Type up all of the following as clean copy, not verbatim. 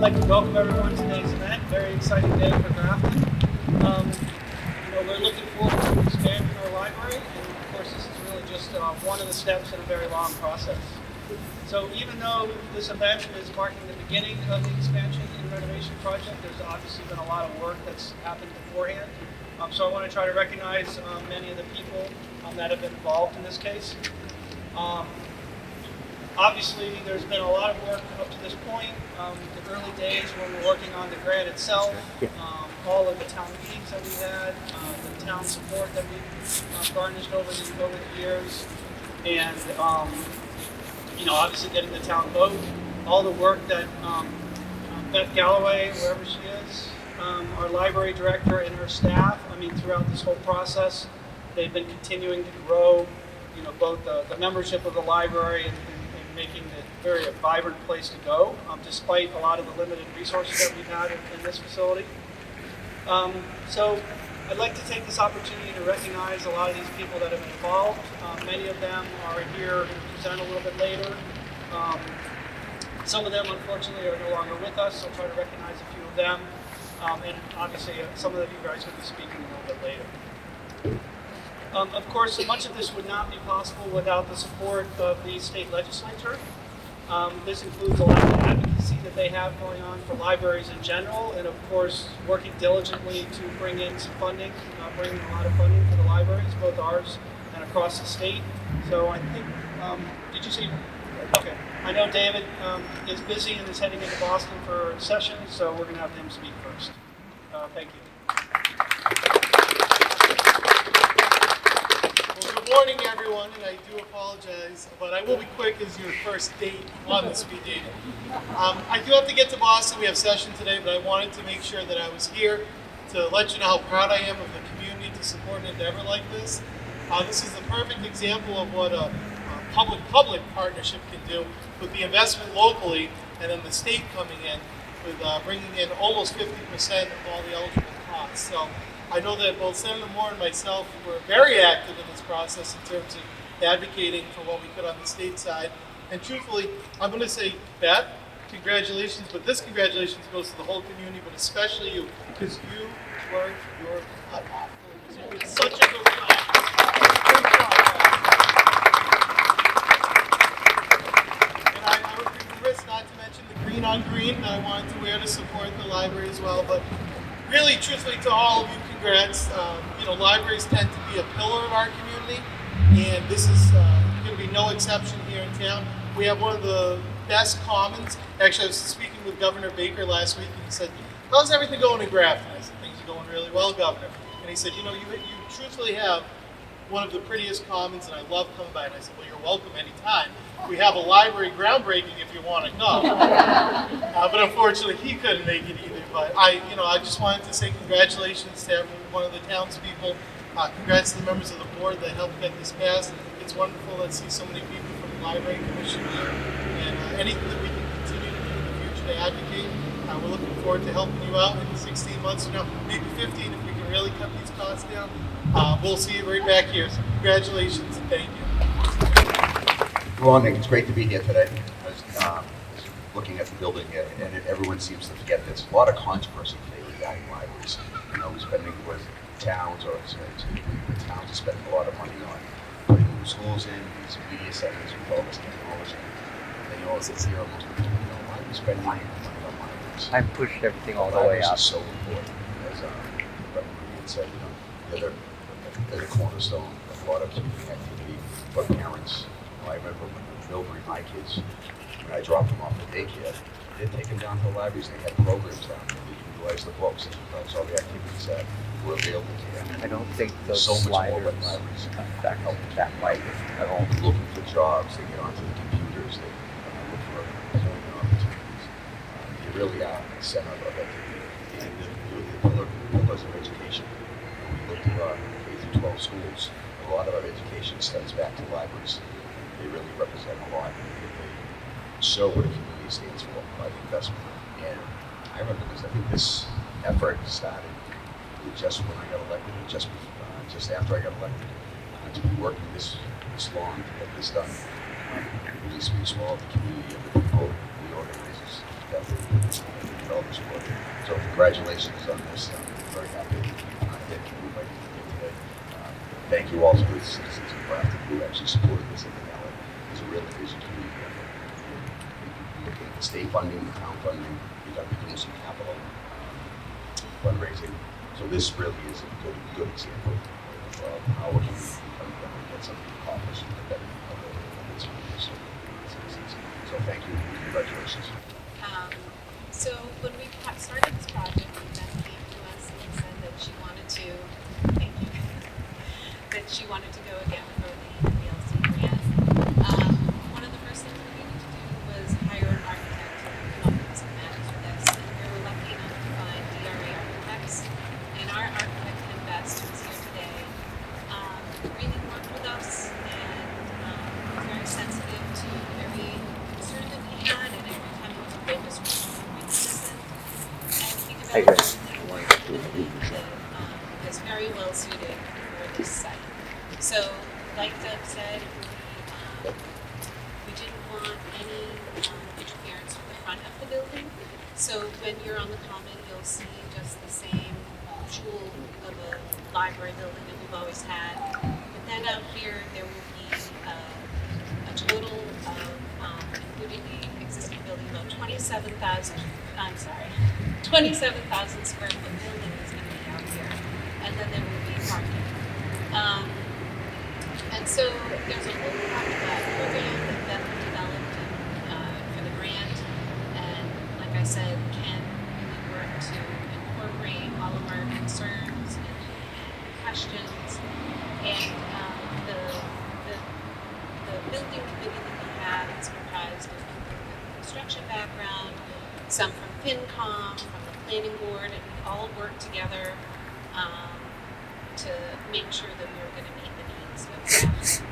like to welcome everyone to today's event. Very exciting day for Grafton. We're looking forward to expanding our library, and of course this is really just one of the steps in a very long process. So even though this event is marking the beginning of the expansion and renovation project, there's obviously been a lot of work that's happened beforehand. So I want to try to recognize many of the people that have been involved in this case. Obviously, there's been a lot of work up to this point. The early days when we were working on the grant itself, all of the town meetings that we had, the town support that we garnished over the years, and obviously getting the town vote, all the work that Beth Galloway, wherever she is, our library director and her staff, throughout this whole process, they've been continuing to grow, both the membership of the library and making it very a vibrant place to go, despite a lot of the limited resources that we've had in this facility. So I'd like to take this opportunity to recognize a lot of these people that have been involved. Many of them are here to present a little bit later. Some of them, unfortunately, are no longer with us, so I'll try to recognize a few of them. And obviously, some of you guys will be speaking a little bit later. Of course, much of this would not be possible without the support of the state legislature. This includes a lot of advocacy that they have going on for libraries in general, and of course, working diligently to bring in some funding, bringing a lot of funding for the libraries, both ours and across the state. So I think, did you see? Okay. I know David is busy and is heading into Boston for a session, so we're going to have him speak first. Thank you. Good morning, everyone, and I do apologize, but I will be quick as your first date on the speed dating. I do have to get to Boston. We have session today, but I wanted to make sure that I was here to let you know how proud I am of the community to support an endeavor like this. This is the perfect example of what a public-public partnership can do with the investment locally and then the state coming in with bringing in almost 50% of all the eligible costs. So I know that both Senator Moore and myself were very active in this process in terms of advocating for what we could on the state side. And truthfully, I'm going to say, Beth, congratulations, but this congratulations goes to the whole community, but especially you, because you worked your butt off. It's such a good job. And I would be remiss not to mention the green on green that I wanted to wear to support the library as well, but really, truthfully, to all of you, congrats. Libraries tend to be a pillar of our community, and this is going to be no exception here in town. We have one of the best commons. Actually, I was speaking with Governor Baker last week, and he said, "How's everything going in Grafton?" I said, "Things are going really well, Governor." And he said, "You truthfully have one of the prettiest commons, and I love coming by." And I said, "Well, you're welcome anytime. We have a library groundbreaking if you want to come." But unfortunately, he couldn't make it either. But I just wanted to say congratulations to every one of the townspeople. Congrats to the members of the board that helped get this passed. It's wonderful to see so many people from the Library Commission here, and anything that we can continue to do in the future to advocate. We're looking forward to helping you out in 16 months from now, maybe 15 if we can really cut these costs down. We'll see you right back here. So congratulations and thank you. Well, Nick, it's great to be here today. I was looking at the building, and everyone seems to forget there's a lot of controversy today regarding libraries. We're spending with towns, or the towns are spending a lot of money on putting new schools in, these media centers with all this technology. And then it's zero. Why are we spending money on libraries? I pushed everything all the way up. Libraries are so important, as Reverend said. They're a cornerstone of a lot of community activity for parents. I remember when Library, my kids, when I dropped them off at daycare, they'd take them down to the libraries. They had programs down there. They utilized the books and utilized all the activities that were available to them. I don't think those so much more sliders about libraries affect that light at all. Looking for jobs, they get onto the computers, they look for employment opportunities. They really are the center of activity. And the pillars of education. We looked at K-12 schools. A lot of our education stems back to libraries. They really represent a lot. They show what a community stands for by the investment. And I remember I think this effort started just when I got elected, just after I got elected, to be working this long to get this done. It really speaks for all the community and the people, the organizers, that we developed this board. So congratulations on this. I'm very happy that you invited me here today. Thank you all to the citizens of Grafton who actually supported this at the ballot. It really is a community effort. Looking at the state funding, the town funding, we've got to be doing some capital fundraising. So this really is a good example of how we can get something accomplished for the benefit of its citizens. So thank you and congratulations. So when we started this project, Beth came to us and said that she wanted to, thank you, that she wanted to go again for the VLC grant. One of the first things we needed to do was hire an architect to come up with some maps for this. And we were lucky enough to find DRA architects. And our architect, Ken Best, who's here today, really worked with us and was very sensitive to every concern that we had and every time we was focused on citizen. And he developed something that is very well suited for this site. So, like Doug said, we didn't want any interference with the front of the building. So when you're on the common, you'll see just the same jewel of a library building that we've always had. But then out here, there will be a total of, including the existing building, about 27,000 square foot building is going to be out here. And then there will be parking. And so there's a whole lot of that program that Beth developed for the grant. And like I said, Ken really worked to incorporate all of our concerns and questions. And the building committee that we have is comprised of people with construction background, some from FinCom, from the planning board, and we all worked together to make sure that we were going to meet the needs of staff.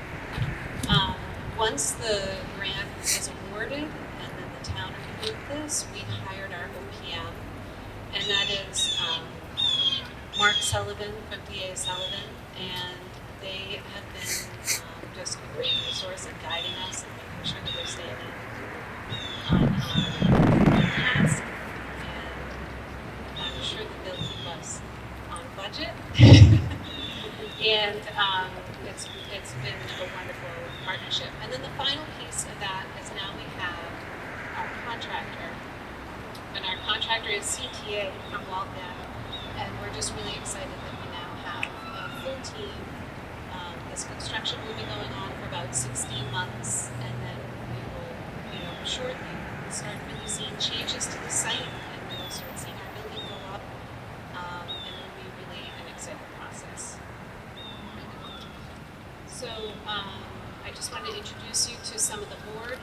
Once the grant was awarded and then the town approved this, we hired our OPM, and that is Mark Sullivan from DA Sullivan, and they have been just a great resource in guiding us and making sure that we're staying on task, and I'm sure that they'll keep us on budget. And it's been a wonderful partnership. And then the final piece of that is now we have our contractor. And our contractor is CTA from Waltham. And we're just really excited that we now have a full team. This construction will be going on for about 16 months. And then we will, shortly start really seeing changes to the site. And we will start seeing our building go up. And it'll be really an exciting process. So I just wanted to introduce you to some of the board,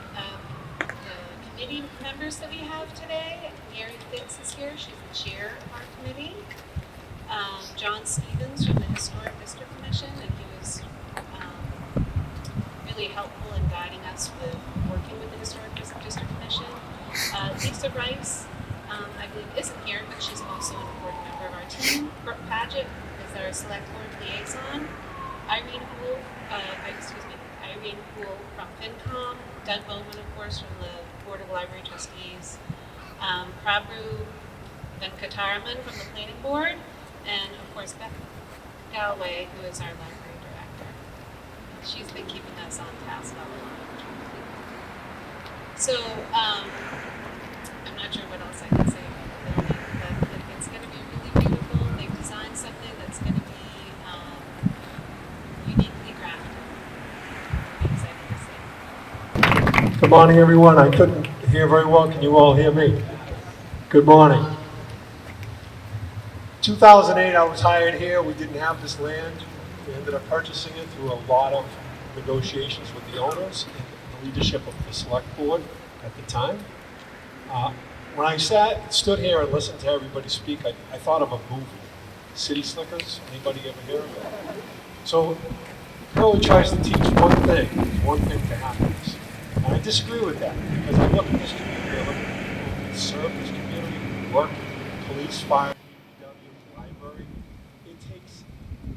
the committee members that we have today. Mary Fitz is here. She's the chair of our committee. John Stevens from the Historic District Commission, and he was really helpful in guiding us with working with the Historic District Commission. Lisa Rice, I believe, isn't here, but she's also an important member of our team. Brooke Paget is our select board liaison. Irene Poole from FinCom, Doug Bowman, of course, from the Board of Library Trustees, Prabhu Venkataraman from the Planning Board, and of course Beth Galloway, who is our Library Director. She's been keeping us on task all along. So I'm not sure what else I can say about the building, but it's going to be really beautiful. They've designed something that's going to be uniquely Grafton. I'm excited to see. Good morning, everyone. I couldn't hear very well. Can you all hear me? Good morning. 2008, I was hired here. We didn't have this land. We ended up purchasing it through a lot of negotiations with the owners and the leadership of the select board at the time. When I stood here and listened to everybody speak, I thought of a movie, City Slickers. Anybody ever hear of it? So it really tries to teach one thing to happiness. And I disagree with that because I look at this community, I look at the people that serve this community, work with police, fire, DPW, library. It takes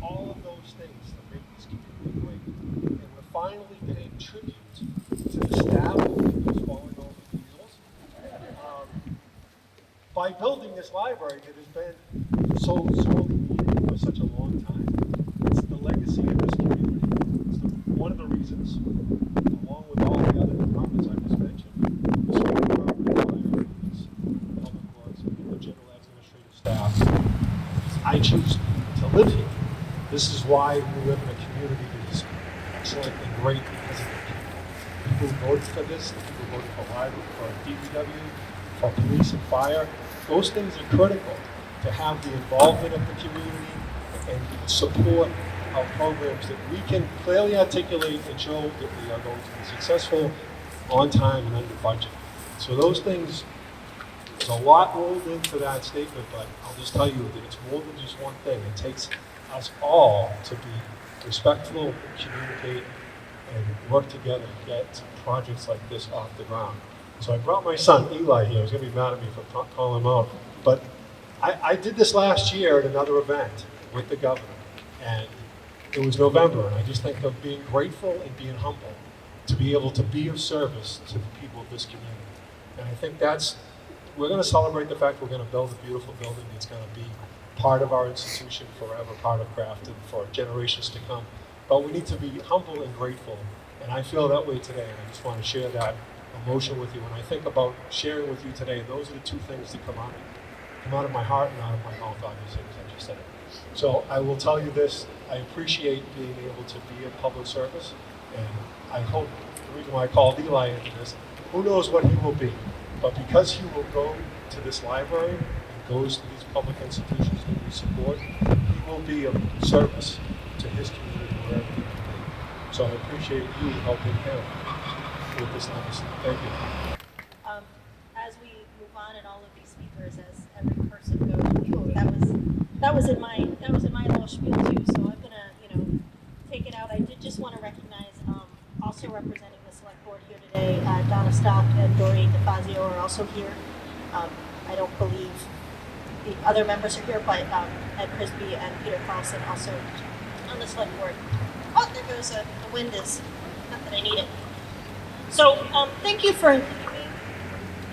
all of those things to make this community great. And we're finally paying tribute to the staff who's falling over the wheels. this library that has been so sorely needed for such a long time. It's the legacy of this community. One of the reasons, along with all the other departments I just mentioned, the school department, fire, police, public works, and the general administrative staff, I choose to live here. This is why we live in a community that is excellent and great because of the people who voted for this, the people who voted for library, for DPW, for police and fire. Those things are critical to have the involvement of the community and support our programs that we can clearly articulate and show that we are going to be successful, on time, and under budget. So those things, there's a lot rolled into that statement, but I'll just tell you that it's more than just one thing. It takes us all to be respectful, communicate, and work together to get projects like this off the ground. So I brought my son Eli here. He's going to be mad at me for calling him out. But I did this last year at another event with the governor. And it was November. And I just think of being grateful and being humble to be able to be of service to the people of this community. And I think we're going to celebrate the fact we're going to build a beautiful building that's going to be part of our institution forever, part of Grafton for generations to come. But we need to be humble and grateful. And I feel that way today. And I just want to share that emotion with you. When I think about sharing with you today, those are the two things that come out of my heart and out of my mouth, obviously, as I just said it. So I will tell you this, I appreciate being able to be in public service, and I hope, the reason why I called Eli into this, who knows what he will be, but because he will go to this library and goes to these public institutions that we support, he will be of service to his community wherever he may be. So I appreciate you helping him with this legacy. Thank you. As we move on, and all of these speakers, as every person goes, that was in my little spiel too. So I'm gonna, take it out. I did just want to recognize, also representing the select board here today, Donna Stock and Doreen DeFazio are also here. I don't believe the other members are here, but Ed Prisby and Peter Carlson also on the select board. Oh, there goes the wind is not that I need it. So thank you for including me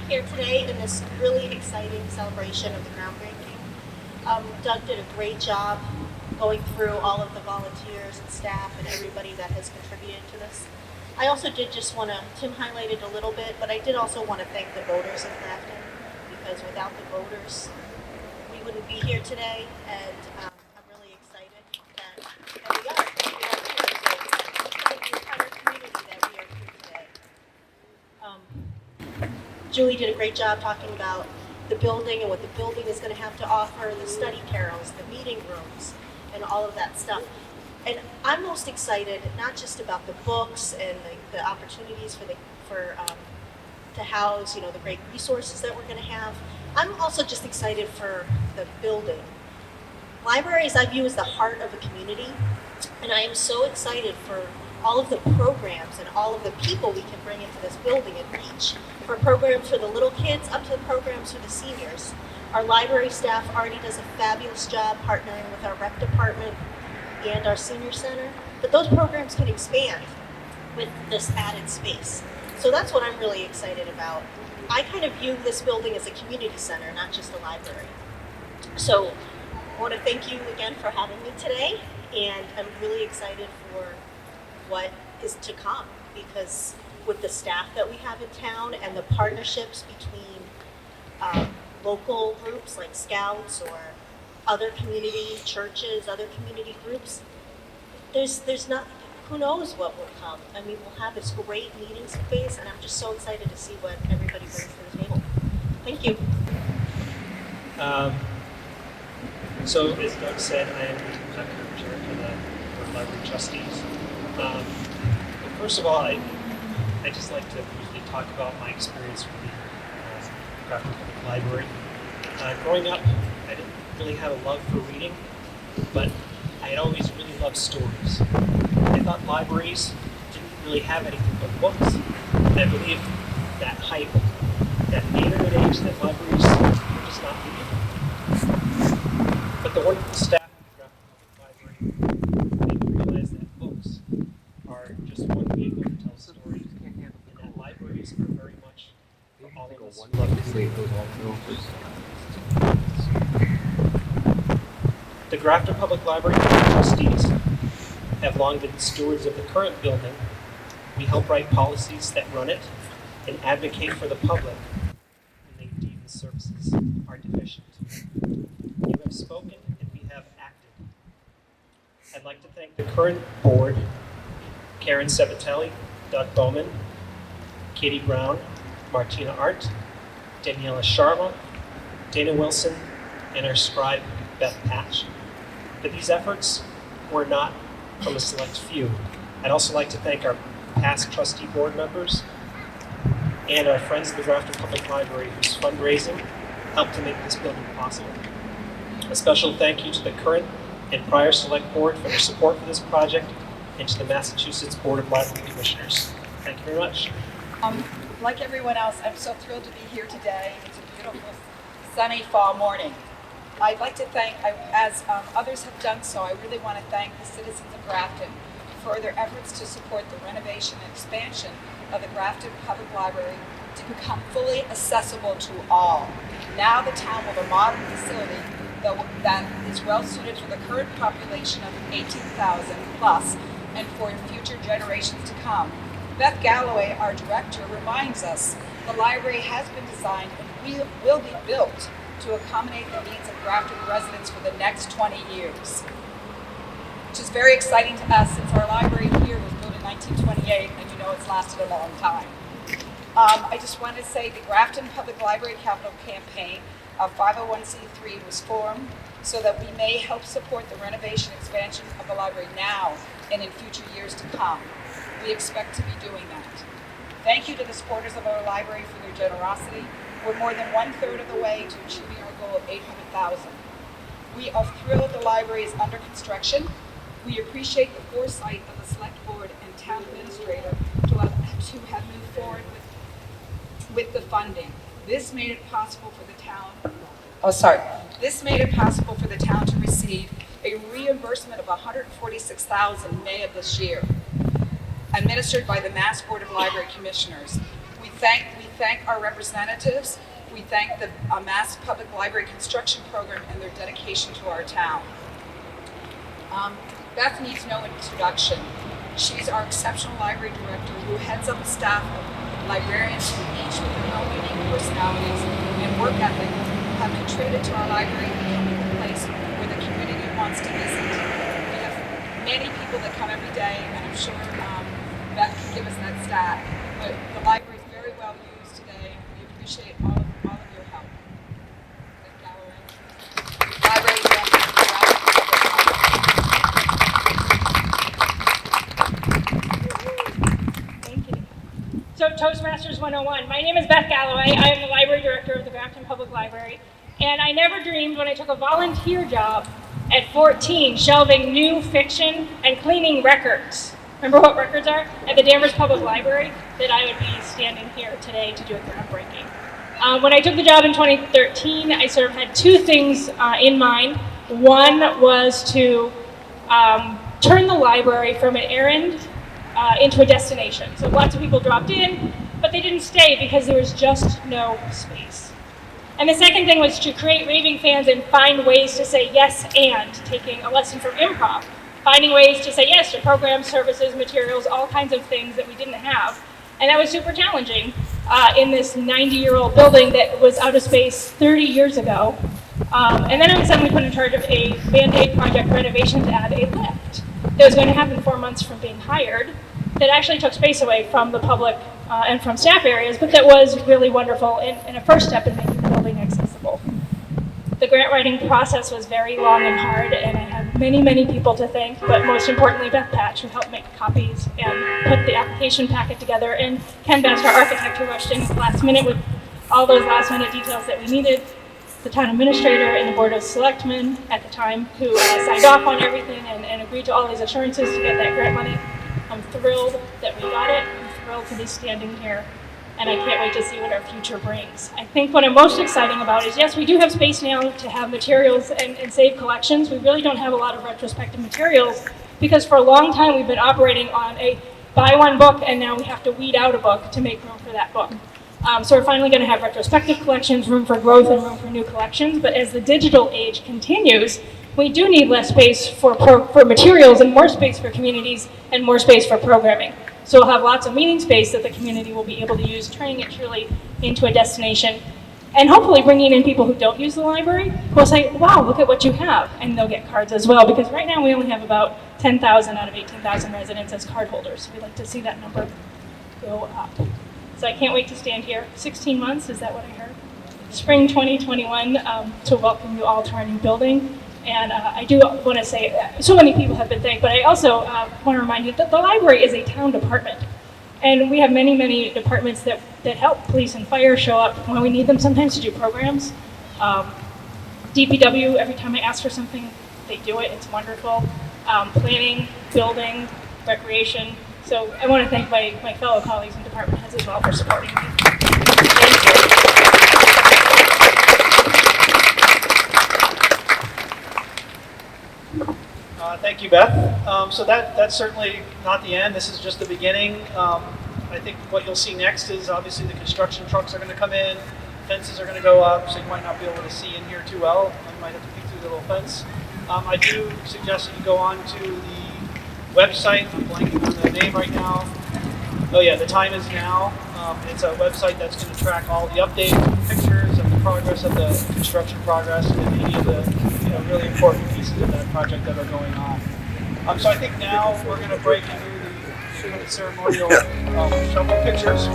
here today in this really exciting celebration of the groundbreaking. Doug did a great job going through all of the volunteers and staff and everybody that has contributed to this. I also did just want to, Tim highlighted a little bit, but I did also want to thank the voters of Grafton, because without the voters, we wouldn't be here today, and I'm really excited that we are here. So the entire community that we are here today. Julie did a great job talking about the building and what the building is going to have to offer, the study carrels, the meeting rooms, and all of that stuff. And I'm most excited not just about the books and the opportunities to house, the great resources that we're going to have. I'm also just excited for the building. Libraries I view as the heart of a community, and I am so excited for all of the programs and all of the people we can bring into this building and reach, for programs for the little kids up to the programs for the seniors. Our library staff already does a fabulous job partnering with our rec department and our senior center, but those programs can expand with this added space. So that's what I'm really excited about. I kind of view this building as a community center, not just a library. So I want to thank you again for having me today, and I'm really excited for what is to come, because with the staff that we have in town and the partnerships between local groups like Scouts or other community churches, other community groups, there's not, who knows what will come. I mean, we'll have this great meeting space, and I'm just so excited to see what everybody brings to the table. Thank you. So as Doug said, I am the current chair for the library trustees. First of all, I just like to briefly talk about my experience with the Grafton Public Library. Growing up, I didn't really have a love for reading, but I had always really loved stories. I thought libraries didn't really have anything but books. And I believe that hype, that in the internet age, that libraries were just not reading. But the wonderful staff at the Grafton Public Library made me realize that books are just one vehicle to tell stories, and that libraries are very much for all of us who love to read. The Grafton Public Library trustees have long been stewards of the current building. We help write policies that run it and advocate for the public when they deem the services are deficient. You have spoken and we have acted. I'd like to thank the current board, Karen Sabatelli, Doug Bowman, Katie Brown, Martina Art, Daniela Sharma, Dana Wilson, and our scribe, Beth Patch. But these efforts were not from a select few. I'd also like to thank our past trustee board members and our friends of the Grafton Public Library whose fundraising helped to make this building possible. A special thank you to the current and prior select board for their support for this project and to the Massachusetts Board of Library Commissioners. Thank you very much. Like everyone else, I'm so thrilled to be here today. It's a beautiful, sunny fall morning. I'd like to thank, as others have done so, I really want to thank the citizens of Grafton for their efforts to support the renovation and expansion of the Grafton Public Library to become fully accessible to all. Now the town will have a modern facility that is well suited for the current population of 18,000 plus and for future generations to come. Beth Galloway, our director, reminds us the library has been designed and will be built to accommodate the needs of Grafton residents for the next 20 years. Which is very exciting to us since our library here was built in 1928 and you know it's lasted a long time. I just want to say the Grafton Public Library Capital Campaign, a 501c3, was formed so that we may help support the renovation and expansion of the library now and in future years to come. We expect to be doing that. Thank you to the supporters of our library for their generosity. We're more than 1/3 of the way to achieving our goal of 800,000. We are thrilled the library is under construction. We appreciate the foresight of the select board and town administrator to have moved forward with the funding. This made it possible for the town. This made it possible for the town to receive a reimbursement of $146,000 in May of this year, administered by the Mass Board of Library Commissioners. We thank our representatives. We thank the Mass Public Library Construction Program and their dedication to our town. Beth needs no introduction. She's our exceptional library director who heads up a staff of librarians who each with their own unique personalities and work ethic have been treated to our library becoming a place where the community wants to visit. We have many people that come every day, and I'm sure Beth can give us that stat. But the library is very well used today, and we appreciate all of your help. Beth Galloway, Library Director of the Grafton Public Library. Thank you. So Toastmasters 101. My name is Beth Galloway. I am the Library Director of the Grafton Public Library. And I never dreamed when I took a volunteer job at 14 shelving new fiction and cleaning records. Remember what records are? At the Danvers Public Library, that I would be standing here today to do a groundbreaking. When I took the job in 2013, I sort of had two things in mind. One was to turn the library from an errand into a destination. So lots of people dropped in, but they didn't stay because there was just no space. And the second thing was to create raving fans and find ways to say yes and, taking a lesson from improv. Finding ways to say yes to programs, services, materials, all kinds of things that we didn't have. And that was super challenging in this 90-year-old building that was out of space 30 years ago. And then I was suddenly put in charge of a Band-Aid project renovation to add a lift that was going to happen 4 months from being hired, that actually took space away from the public and from staff areas, but that was really wonderful and a first step in making the building accessible. The grant writing process was very long and hard, and I had many, many people to thank, but most importantly, Beth Patch, who helped make copies and put the application packet together, and Ken Best, our architect, who rushed in last minute with all those last minute details that we needed, the town administrator and the board of selectmen at the time, who signed off on everything and agreed to all these assurances to get that grant money. I'm thrilled that we got it. I'm thrilled to be standing here, and I can't wait to see what our future brings. I think what I'm most exciting about is, yes, we do have space now to have materials and save collections. We really don't have a lot of retrospective materials because for a long time we've been operating on a buy one book, and now we have to weed out a book to make room for that book. So we're finally going to have retrospective collections, room for growth and room for new collections. But as the digital age continues, we do need less space for materials and more space for communities and more space for programming. So we'll have lots of meeting space that the community will be able to use, turning it truly into a destination. And hopefully bringing in people who don't use the library who will say, wow, look at what you have. And they'll get cards as well, because right now we only have about 10,000 out of 18,000 residents as card holders. We'd like to see that number go up. So I can't wait to stand here. 16 months, is that what I heard? Spring 2021, to welcome you all to our new building. And I do want to say, so many people have been thanked, but I also want to remind you that the library is a town department. And we have many, many departments that help police and fire show up when we need them sometimes to do programs. DPW, every time I ask for something, they do it. It's wonderful. Planning, building, recreation. So I want to thank my fellow colleagues and department heads as well for supporting me. Thank you. Thank you, Beth. So that's certainly not the end. This is just the beginning. I think what you'll see next is obviously the construction trucks are going to come in, fences are going to go up, so you might not be able to see in here too well. You might have to peek through the little fence. I do suggest that you go on to the website. I'm blanking on the name right now. Oh yeah, the time is now. It's a website that's going to track all the updates, pictures of the progress of the construction progress, and any of the really important pieces of that project that are going on. So I think now we're going to break into the ceremonial shovel pictures.